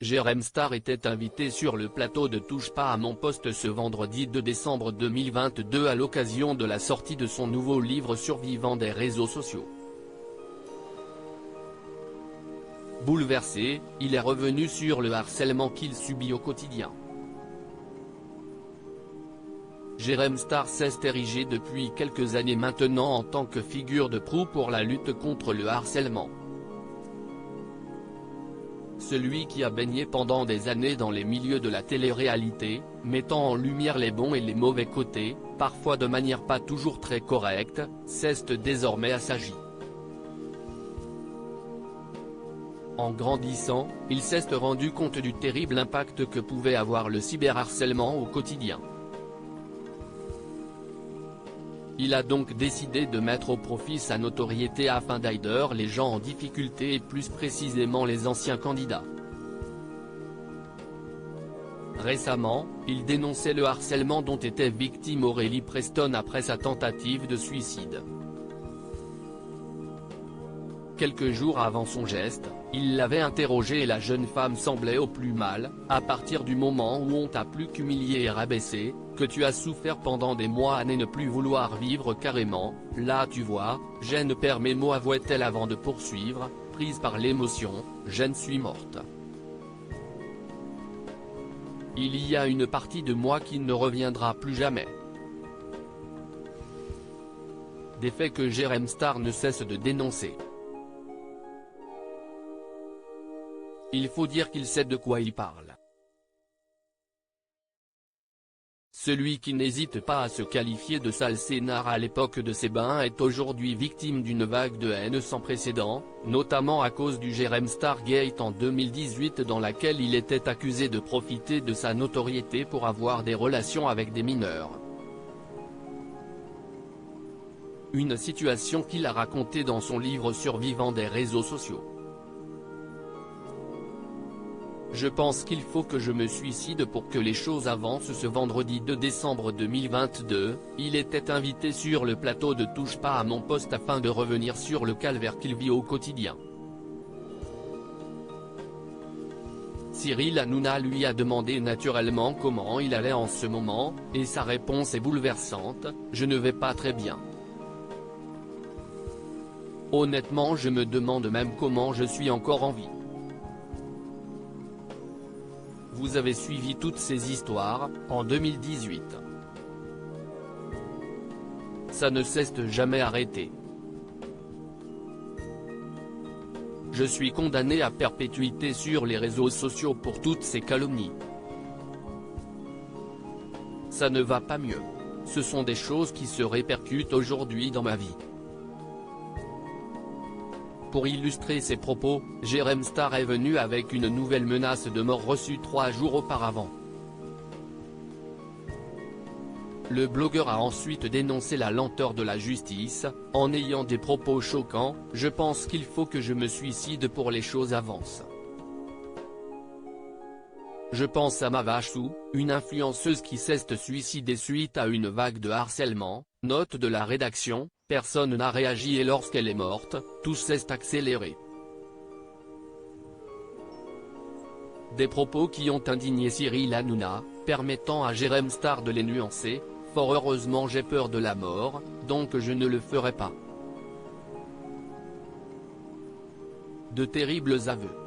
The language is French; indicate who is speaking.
Speaker 1: Jérém Star était invité sur le plateau de Touche pas à mon poste ce vendredi 2 décembre 2022 à l'occasion de la sortie de son nouveau livre Survivant des réseaux sociaux. Bouleversé, il est revenu sur le harcèlement qu'il subit au quotidien. Jérém Star s'est érigé depuis quelques années maintenant en tant que figure de proue pour la lutte contre le harcèlement. Celui qui a baigné pendant des années dans les milieux de la télé-réalité, mettant en lumière les bons et les mauvais côtés, parfois de manière pas toujours très correcte, s'est désormais assagi. En grandissant, il s'est rendu compte du terrible impact que pouvait avoir le cyberharcèlement au quotidien. Il a donc décidé de mettre au profit sa notoriété afin d'aider les gens en difficulté et plus précisément les anciens candidats. Récemment, il dénonçait le harcèlement dont était victime Aurélie Preston après sa tentative de suicide. Quelques jours avant son geste, il l'avait interrogée et la jeune femme semblait au plus mal. À partir du moment où on t'a plus qu'humilié et rabaissé, que tu as souffert pendant des mois à ne plus vouloir vivre carrément, là tu vois, je ne perds mes mots, avouait-elle avant de poursuivre, prise par l'émotion, je ne suis morte. Il y a une partie de moi qui ne reviendra plus jamais. Des faits que Jérém Star ne cesse de dénoncer. Il faut dire qu'il sait de quoi il parle. Celui qui n'hésite pas à se qualifier de sale scénar à l'époque de ses bains est aujourd'hui victime d'une vague de haine sans précédent, notamment à cause du Jérém Star Gate en 2018 dans laquelle il était accusé de profiter de sa notoriété pour avoir des relations avec des mineurs. Une situation qu'il a racontée dans son livre Survivant des réseaux sociaux. Je pense qu'il faut que je me suicide pour que les choses avancent. Ce vendredi 2 décembre 2022, il était invité sur le plateau de Touche pas à mon poste afin de revenir sur le calvaire qu'il vit au quotidien. Cyril Hanouna lui a demandé naturellement comment il allait en ce moment, et sa réponse est bouleversante: je ne vais pas très bien. Honnêtement, je me demande même comment je suis encore en vie. Vous avez suivi toutes ces histoires, en 2018. Ça ne s'est jamais arrêté. Je suis condamné à perpétuité sur les réseaux sociaux pour toutes ces calomnies. Ça ne va pas mieux. Ce sont des choses qui se répercutent aujourd'hui dans ma vie. Pour illustrer ses propos, Jérém Star est venu avec une nouvelle menace de mort reçue 3 jours auparavant. Le blogueur a ensuite dénoncé la lenteur de la justice, en ayant des propos choquants: je pense qu'il faut que je me suicide pour les choses avancent. Je pense à Mavachou, une influenceuse qui s'est suicidée suite à une vague de harcèlement. Note de la rédaction: personne n'a réagi et lorsqu'elle est morte, tout s'est accéléré. Des propos qui ont indigné Cyril Hanouna, permettant à Jérém Star de les nuancer: fort heureusement j'ai peur de la mort, donc je ne le ferai pas. De terribles aveux.